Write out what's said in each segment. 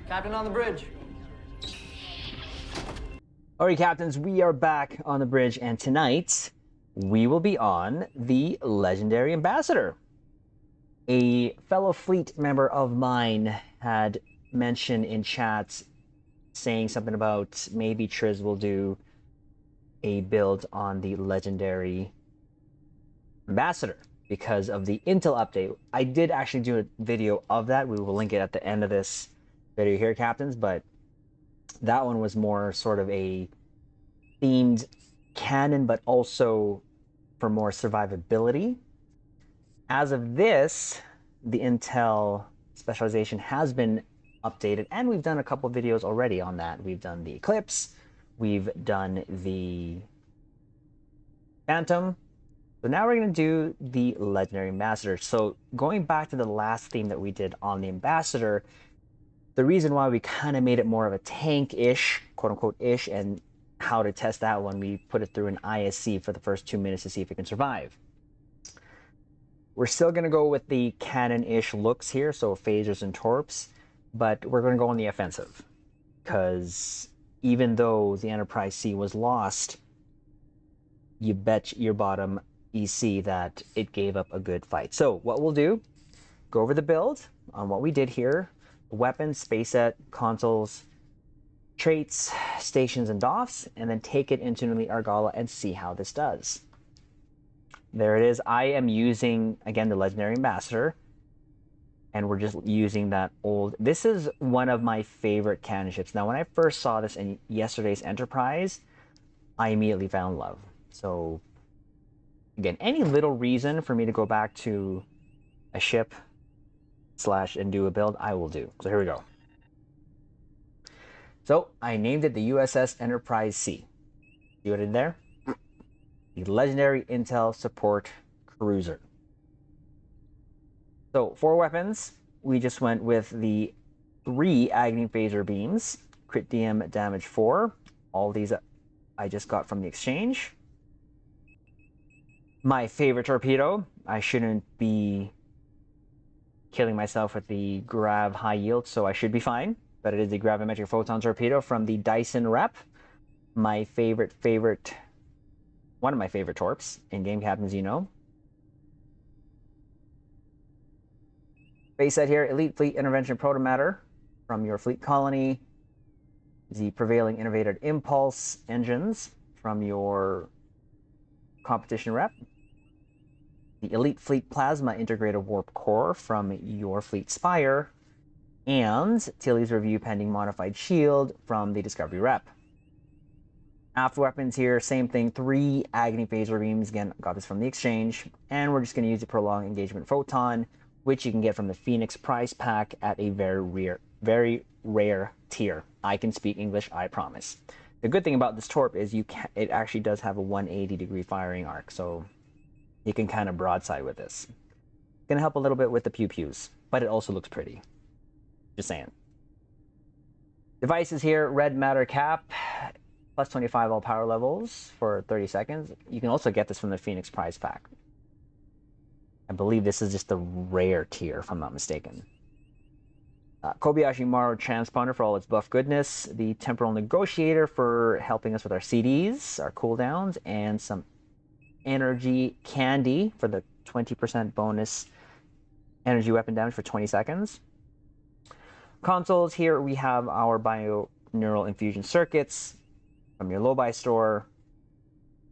Captain on the bridge. Alright, Captains, we are back on the bridge, and tonight we will be on the Legendary Ambassador. A fellow fleet member of mine had mentioned in chat saying something about maybe Triz will do a build on the Legendary Ambassador because of the Intel update. I did actually do a video of that. We will link it at the end of this video here, Captains, but that one was more sort of a themed canon, but also for more survivability. As of this, the Intel specialization has been updated, and we've done a couple videos already on that. We've done the Eclipse, we've done the Phantom, so now we're going to do the Legendary Ambassador. So going back to the last theme that we did on the Ambassador, the reason why we kind of made it more of a tank-ish, quote-unquote-ish, and how to test that one, we put it through an ISC for the first 2 minutes to see if it can survive. We're still going to go with the cannon-ish looks here, so phasers and torps, but we're going to go on the offensive, because even though the Enterprise C was lost, you bet your bottom EC that it gave up a good fight. So what we'll do, go over the build on what we did here, weapons, space set, consoles, traits, stations, and DOFs, and then take it into the Argala and see how this does. There it is. I am using, again, the Legendary Ambassador, and we're just using that old... This is one of my favorite cannon ships. Now, when I first saw this in yesterday's Enterprise, I immediately found love. So, again, any little reason for me to go back to a ship and do a build, I will do. So here we go. So I named it the USS Enterprise C. See what I did there? The Legendary Intel Support Cruiser. So for weapons, we just went with the 3 Agony Phaser Beams, crit DM damage 4. All these I just got from the exchange. My favorite torpedo, I shouldn't be killing myself with the Grav High Yield, so I should be fine. But it is the Gravimetric Photon Torpedo from the Dyson Rep. My one of my favorite torps in game, Captains, you know. Base set here, Elite Fleet Intervention Protomatter from your fleet colony. The Prevailing Innovated Impulse engines from your competition rep. The Elite Fleet Plasma Integrated Warp Core from your Fleet Spire, and Tilly's Review Pending Modified Shield from the Discovery Rep. After weapons here, same thing, 3 Agony Phaser Beams, again, got this from the exchange, and we're just going to use the Prolonged Engagement Photon, which you can get from the Phoenix Prize Pack at a very rare tier. I can speak English, I promise. The good thing about this torp is it actually does have a 180-degree firing arc, so you can kind of broadside with this. Gonna help a little bit with the pew-pews, but it also looks pretty. Just saying. Devices here, red matter cap, plus 25 all power levels for 30 seconds. You can also get this from the Phoenix Prize Pack. I believe this is just the rare tier, if I'm not mistaken. Kobayashi Maru Transponder for all its buff goodness. The Temporal Negotiator for helping us with our CDs, our cooldowns, and some energy candy for the 20% bonus energy weapon damage for 20 seconds. Consoles, here we have our Bio-Neural Infusion Circuits from your Low-Buy store.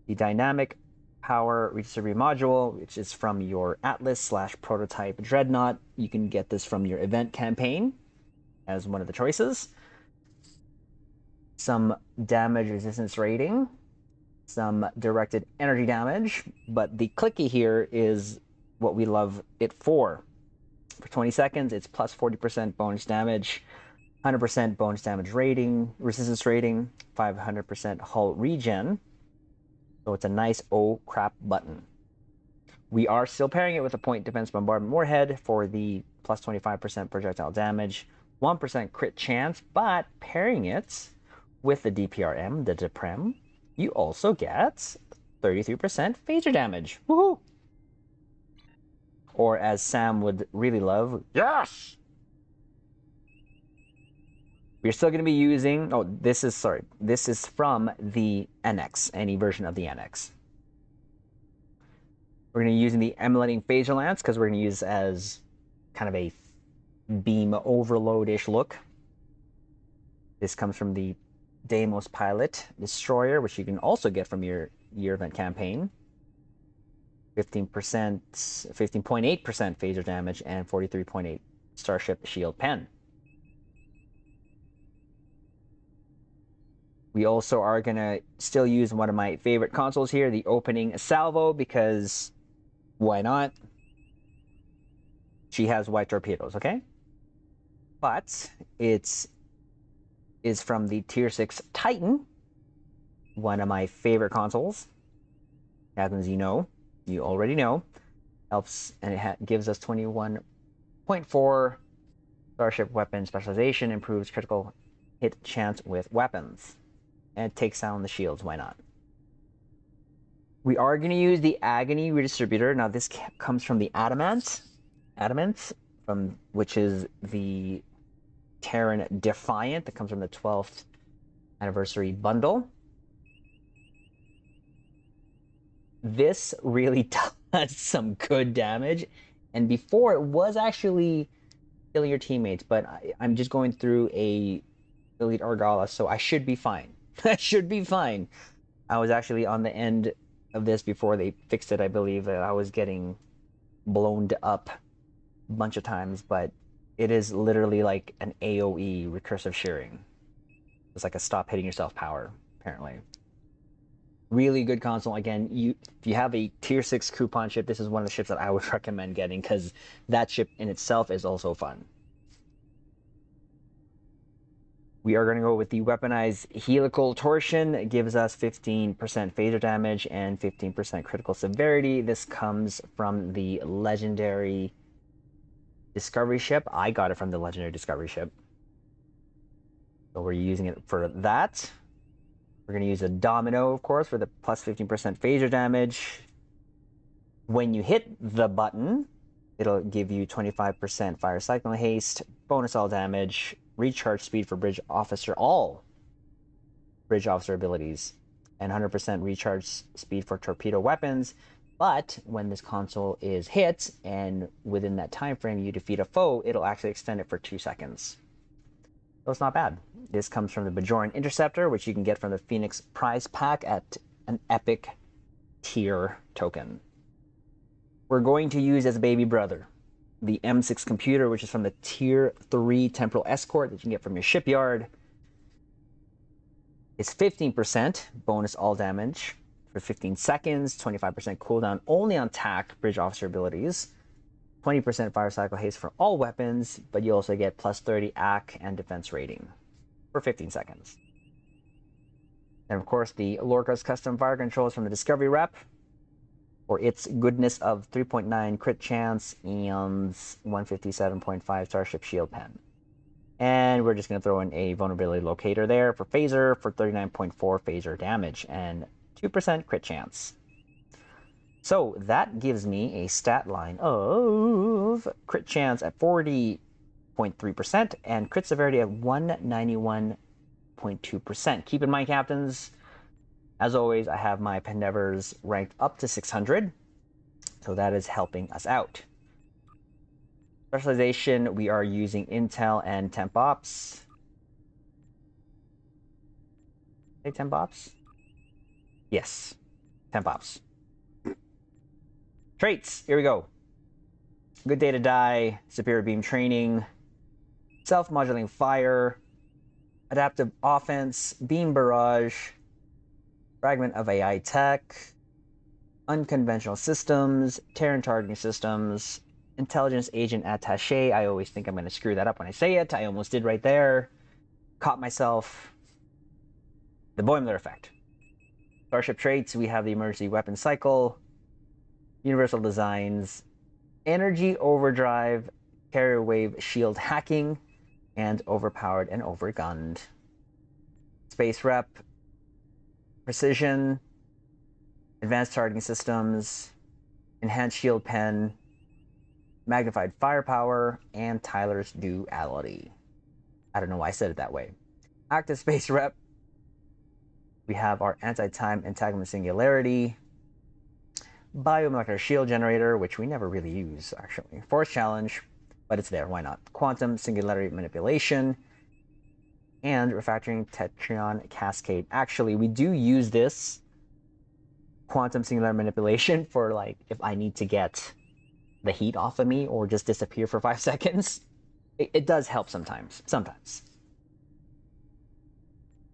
The Dynamic Power Redistribution Module, which is from your Atlas/Prototype Dreadnought. You can get this from your event campaign as one of the choices. Some damage resistance rating, some directed energy damage, but the clicky here is what we love it for. For 20 seconds, it's plus 40% bonus damage, 100% bonus damage rating, resistance rating, 500% hull regen. So it's a nice oh crap button. We are still pairing it with a Point Defense Bombardment Warhead for the plus 25% projectile damage, 1% crit chance, but pairing it with the DPRM, the Deprem, you also get 33% phaser damage. Woohoo! Or as Sam would really love, yes! We're still going to be using, oh, this is from the NX, any version of the NX. We're going to be using the emulating phaser lance because we're going to use as kind of a beam overload-ish look. This comes from the Deimos Pilot Destroyer, which you can also get from your event campaign. 15.8% phaser damage and 43.8 Starship Shield Pen. We also are going to still use one of my favorite consoles here, the opening salvo, because why not? She has white torpedoes, okay? But it is from the Tier 6 Titan, one of my favorite consoles. Happens, you already know. Helps, and it gives us 21.4 Starship weapon specialization, improves critical hit chance with weapons, and it takes down the shields. Why not? We are going to use the Agony redistributor. Now this comes from the Adamant, which is the Terran Defiant that comes from the 12th anniversary bundle. This really does some good damage, and before it was actually killing your teammates, but I'm just going through a Elite Argala, so I should be fine. I should be fine. I was actually on the end of this before they fixed it, I believe. I was getting blown up a bunch of times, but it is literally like an AoE recursive shearing. It's like a stop hitting yourself power, apparently. Really good console. Again, if you have a Tier 6 coupon ship, this is one of the ships that I would recommend getting, because that ship in itself is also fun. We are going to go with the weaponized helical torsion. It gives us 15% phaser damage and 15% critical severity. This comes from the legendary Discovery ship. I got it from the legendary Discovery ship, so we're using it for that. We're going to use a Domino, of course, for the plus 15% phaser damage. When you hit the button, it'll give you 25% fire cyclone haste, bonus all damage, recharge speed for bridge officer, all bridge officer abilities, and 100% recharge speed for torpedo weapons. But when this console is hit and within that time frame you defeat a foe, it'll actually extend it for 2 seconds. So it's not bad. This comes from the Bajoran Interceptor, which you can get from the Phoenix prize pack at an epic tier token. We're going to use as a baby brother the M6 computer, which is from the Tier 3 Temporal Escort that you can get from your shipyard. It's 15% bonus all damage for 15 seconds, 25% cooldown only on TAC bridge officer abilities, 20% fire cycle haste for all weapons, but you also get plus 30 AC and defense rating for 15 seconds. And of course, the Lorca's custom fire controls from the Discovery rep, for its goodness of 3.9 crit chance and 157.5 Starship Shield Pen. And we're just going to throw in a vulnerability locator there for phaser for 39.4 phaser damage and 2% crit chance. So that gives me a stat line of crit chance at 40.3% and crit severity at 191.2%. Keep in mind, captains, as always, I have my Pendevers ranked up to 600, so that is helping us out. Specialization, we are using Intel and Temp Ops. Say Temp Ops? Yes, Temp Ops. Traits, here we go. Good Day to Die, Superior Beam Training, Self-Modulating Fire, Adaptive Offense, Beam Barrage, Fragment of AI Tech, Unconventional Systems, Terran Targeting Systems, Intelligence Agent Attaché. I always think I'm going to screw that up when I say it. I almost did right there. Caught myself. The Boimler Effect. Starship Traits, we have the Emergency Weapon Cycle, Universal Designs, Energy Overdrive, Carrier Wave Shield Hacking, and Overpowered and Overgunned. Space Rep, Precision, Advanced Targeting Systems, Enhanced Shield Pen, Magnified Firepower, and Tyler's Duality. I don't know why I said it that way. Active space rep. We have our anti-time entanglement singularity. Biomolecular shield generator, which we never really use, actually. Force challenge, but it's there, why not? Quantum singularity manipulation. And refactoring tetryon cascade. Actually, we do use this quantum singularity manipulation for, like, if I need to get the heat off of me or just disappear for 5 seconds. It does help sometimes.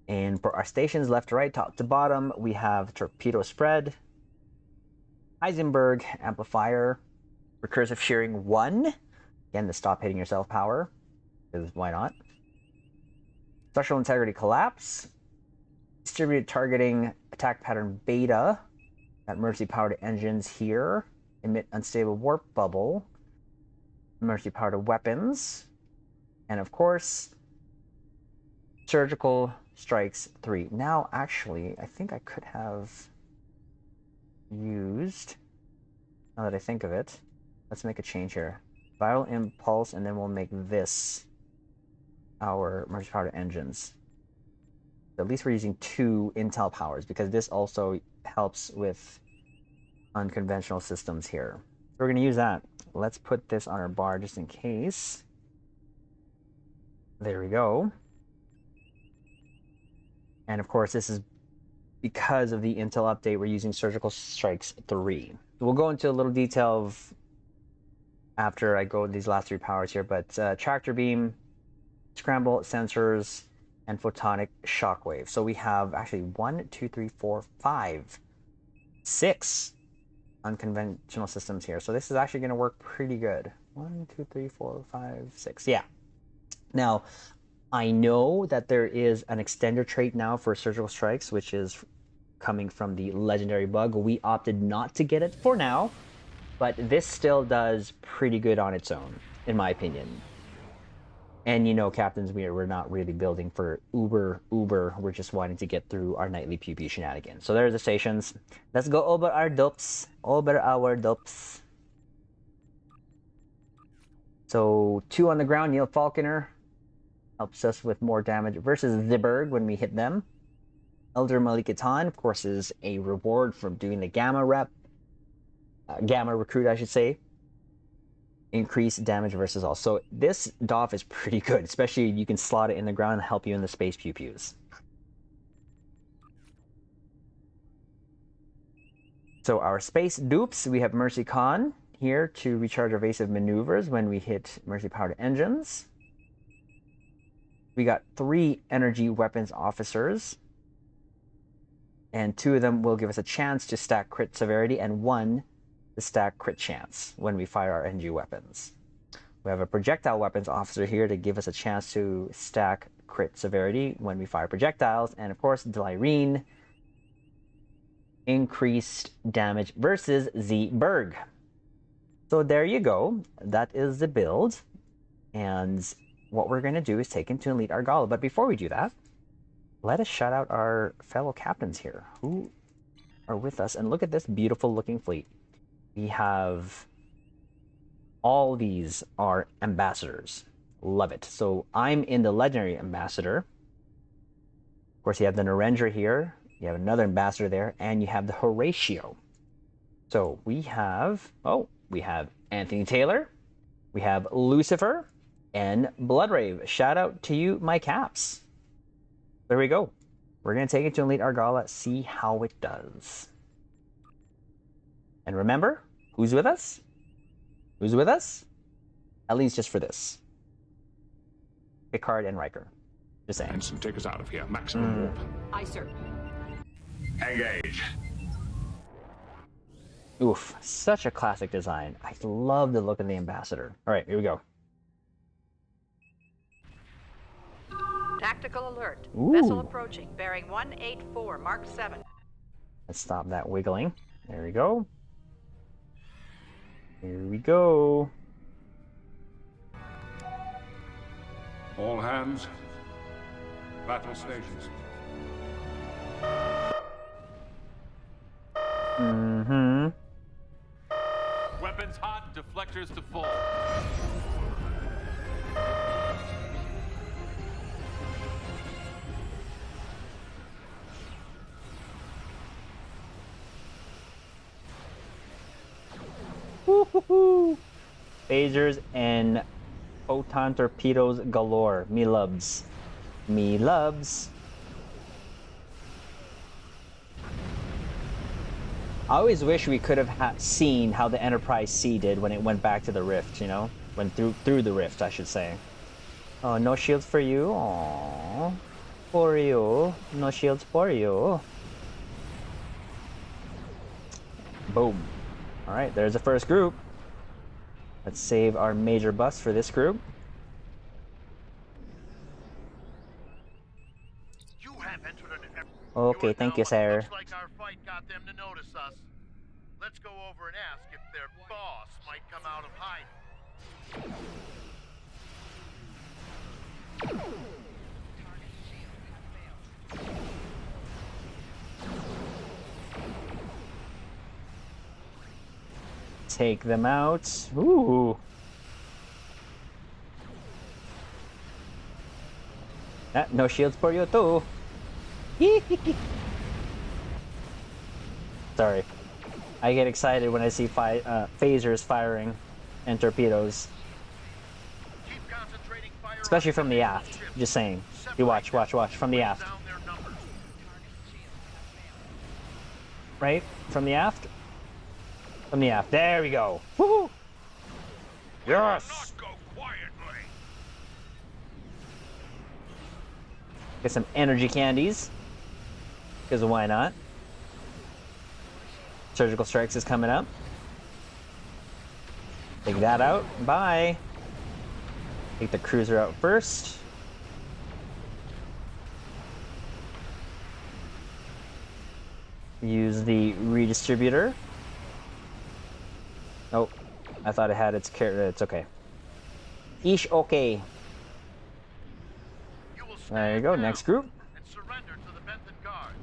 And for our stations, left to right, top to bottom, we have torpedo spread, Heisenberg amplifier, recursive shearing 1. Again, the stop hitting yourself power, because why not? Structural integrity collapse, distributed targeting attack pattern beta, got emergency powered engines here, emit unstable warp bubble, emergency powered weapons, and of course, surgical strikes 3. Now, actually, I think I could have used, now that I think of it, let's make a change here. Viral impulse, and then we'll make this our emergency powered engines. So at least we're using 2 Intel powers, because this also helps with unconventional systems here. So we're going to use that. Let's put this on our bar just in case. There we go. And of course, this is because of the Intel update, we're using Surgical Strikes 3. We'll go into a little detail of after I go these last 3 powers here, but tractor beam, scramble, sensors, and photonic shockwave. So we have actually 1, 2, 3, 4, 5, 6 unconventional systems here. So this is actually going to work pretty good. 1, 2, 3, 4, 5, 6. Yeah. Now, I know that there is an extender trait now for surgical strikes, which is coming from the legendary bug. We opted not to get it for now, but this still does pretty good on its own, in my opinion. And you know, captains, we're not really building for uber. We're just wanting to get through our nightly PvP shenanigans. So there's the stations. Let's go over our dupes. So 2 on the ground, Neil Falconer. Helps us with more damage versus Ziberg when we hit them. Elder Malikatan, of course, is a reward from doing the Gamma recruit, I should say. Increased damage versus all. So this DOF is pretty good, especially you can slot it in the ground and help you in the space pew-pews. So our space dupes, we have Mercy Khan here to recharge evasive maneuvers when we hit Mercy powered engines. We got 3 energy weapons officers, and 2 of them will give us a chance to stack crit severity, and 1 to stack crit chance when we fire our energy weapons. We have a projectile weapons officer here to give us a chance to stack crit severity when we fire projectiles, and of course, Delirene, increased damage versus Z-Berg. So there you go. That is the build, and what we're going to do is take him to Elite Argala. But before we do that, let us shout out our fellow captains here who are with us. And look at this beautiful looking fleet. We have all these are ambassadors. Love it. So I'm in the legendary ambassador. Of course, you have the Narendra here. You have another ambassador there. And you have the Horatio. So we have Anthony Taylor. We have Lucifer. And Bloodrave. Shout out to you, my caps. There we go. We're going to take it to Elite Argala, see how it does. And remember, who's with us? Who's with us? At least just for this. Picard and Riker. Just saying. Ensign, take us out of here. Maximum warp. Aye, sir. Engage. Oof, such a classic design. I love the look of the Ambassador. All right, here we go. Tactical alert. Ooh. Vessel approaching, bearing 184, Mark 7. Let's stop that wiggling. There we go. Here we go. All hands. Battle stations. Mm-hmm. Weapons hot, deflectors to full. Phasers and photon torpedoes galore. Me loves. Me loves. I always wish we could have seen how the Enterprise C did when it went back to the rift, you know? Went through the rift, I should say. Oh, no shields for you? Aww. For you. No shields for you. Boom. Alright, there's the first group. Let's save our major bus for this group. You have entered an Okay, thank you, sir. Looks like our fight got them to notice us. Let's go over and ask if their boss might come out of hiding. Take them out. Ooh. Ah, no shields for you too. Sorry. I get excited when I see phasers firing and torpedoes. Keep concentrating fire, Especially from the aft. Just saying. You watch from the aft. down their numbers. Right? From the aft? From the aft. There we go. Woohoo! Yes! Not go quietly. Get some energy candies. Because why not? Surgical strikes is coming up. Take that out. Bye. Take the cruiser out first. Use the redistributor. Oh, I thought it had its character. It's okay. Ish okay. You will There you stand go. down Next group. and surrender to the Benton Guard.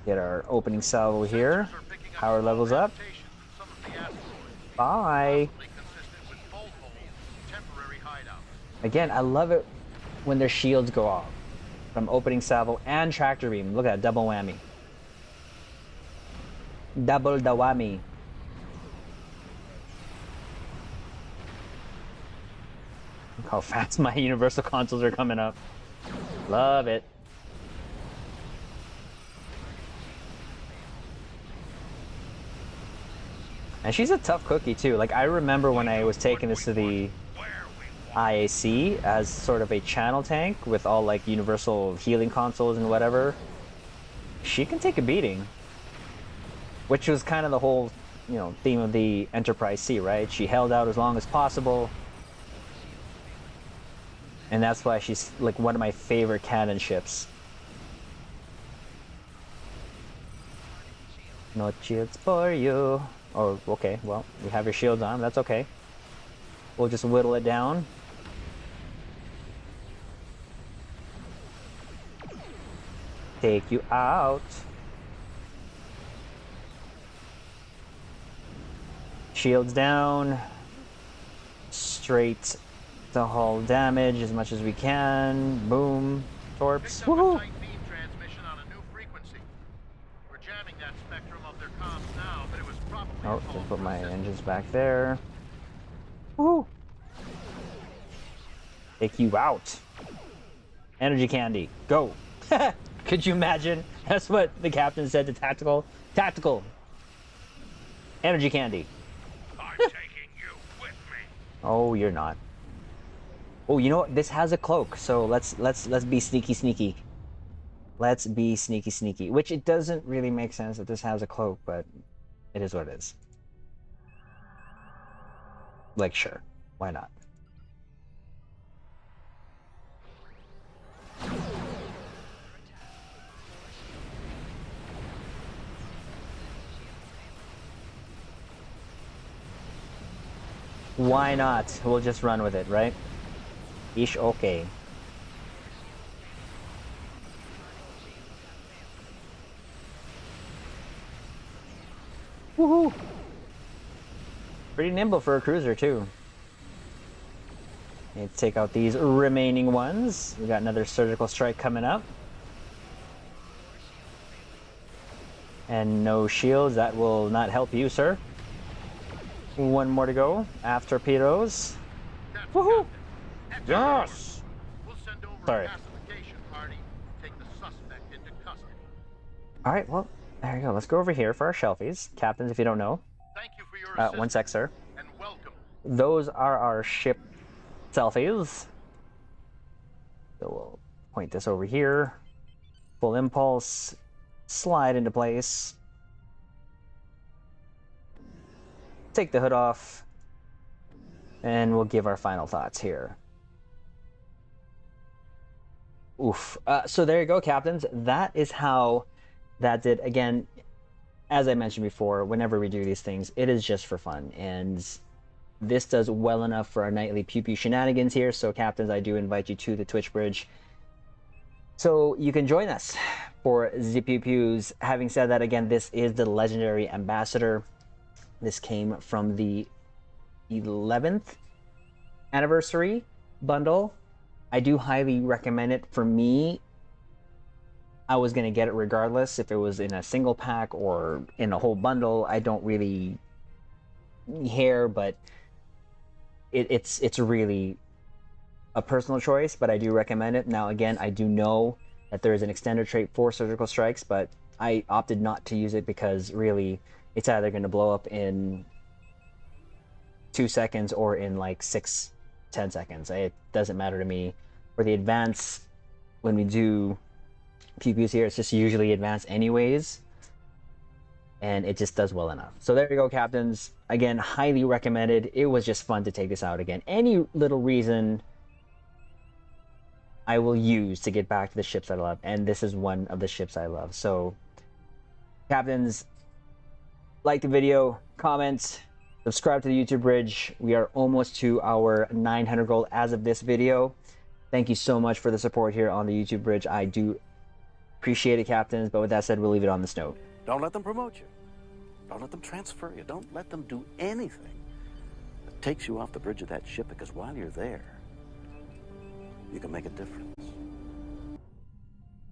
Get our opening salvo here. Sensors are picking up Power small levels up. gravitations in some of the asteroids, Bye. possibly consistent with bolt holes, temporary hideouts. Again, I love it when their shields go off from opening salvo and tractor beam. Look at that double whammy. Double the whammy. Look how fast my universal consoles are coming up. Love it. And she's a tough cookie too. Like I remember when I was taking this to the IAC as sort of a channel tank with all like universal healing consoles and whatever. She can take a beating. Which was kind of the whole, you know, theme of the Enterprise C, right? She held out as long as possible. And that's why she's like one of my favorite canon ships. No shields for you. Oh, okay, well, we have your shields on, that's okay. We'll just whittle it down. Take you out. Shields down. Straight to hull damage as much as we can. Boom. Torps. Picked up a Woohoo! tight beam transmission on a new frequency. We're jamming that spectrum of their comms now, but it was probably Oh, a just fault put in my the system. engines back there. Woohoo! Take you out. Energy candy. Go. Could you imagine? That's what the captain said to Tactical. Tactical. Energy candy. I'm taking you with me. Oh, you're not. Oh, you know what? This has a cloak, so let's be sneaky. Let's be sneaky. Which it doesn't really make sense that this has a cloak, but it is what it is. Like, sure, why not? Why not? We'll just run with it, right? Ish okay. Woohoo! Pretty nimble for a cruiser too. Need to take out these remaining ones. We got another surgical strike coming up. And no shields, that will not help you, sir. One more to go. Aft torpedoes. Woohoo! Captain, Yes! we'll send over Sorry. a pacification party to take the suspect into custody. All right, well, there you go. Let's go over here for our shelfies. Captains, if you don't know. Thank you for your assistance. One sec, sir. And welcome. Those are our ship selfies. So we'll point this over here. Full impulse. Slide into place. Take the hood off. And we'll give our final thoughts here. Oof. So there you go, Captains. That is how that did. Again, as I mentioned before, whenever we do these things, it is just for fun. And this does well enough for our nightly pew-pew shenanigans here. So, Captains, I do invite you to the Twitch bridge so you can join us for the pew-pews. Having said that, again, this is the Legendary Ambassador. This came from the 11th anniversary bundle. I do highly recommend it. For me, I was going to get it regardless if it was in a single pack or in a whole bundle. I don't really care, but it's really a personal choice, but I do recommend it. Now, again, I do know that there is an extended trait for surgical strikes, but I opted not to use it because really it's either going to blow up in 2 seconds or in like 6-10 seconds. It doesn't matter to me. For the advance, when we do pew-pews here, it's just usually advanced anyways, and it just does well enough. So there you go, Captains. Again, highly recommended. It was just fun to take this out again. Any little reason I will use to get back to the ships I love, and this is one of the ships I love. So, Captains, like the video, comment, subscribe to the YouTube bridge. We are almost to our 900 gold as of this video. Thank you so much for the support here on the YouTube bridge. I do appreciate it, Captains. But with that said, we'll leave it on this note. Don't let them promote you. Don't let them transfer you. Don't let them do anything that takes you off the bridge of that ship, because while you're there, you can make a difference.